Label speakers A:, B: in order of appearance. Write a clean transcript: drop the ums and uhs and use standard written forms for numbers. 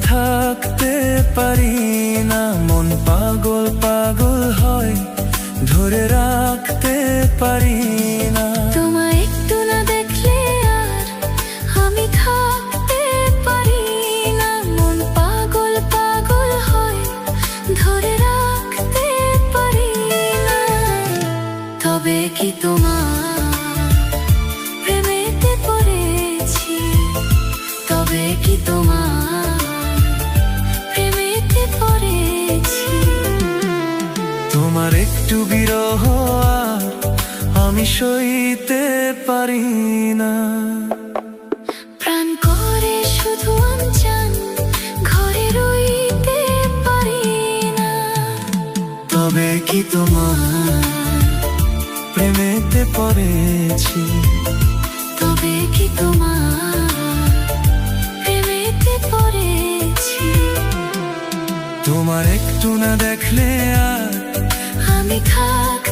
A: থাকতে পারি না, মন পাগল পাগল হয়, ধরে রাখতে পারি না।
B: তোমায় একটু না দেখলে আর আমি থাকতে পারি না, মন পাগল পাগল হয়, ধরে রাখতে পারি না। তবে কি তোমার প্রেমেতে পড়েছি, তবে কি তোমার প্রেমেতে পড়েছি।
A: তোমার একটু বিরহ আর আমি সইতে পারি না।
B: প্রাণ করে শুধু আনচান, ঘরে রইতে পারি না।
A: তবে কি তোমার প্রেমেতে পড়েছি,
B: তবে কি তোমার প্রেমেতে পড়েছি।
A: তোমার একটু না দেখলে আর
B: আমি থাক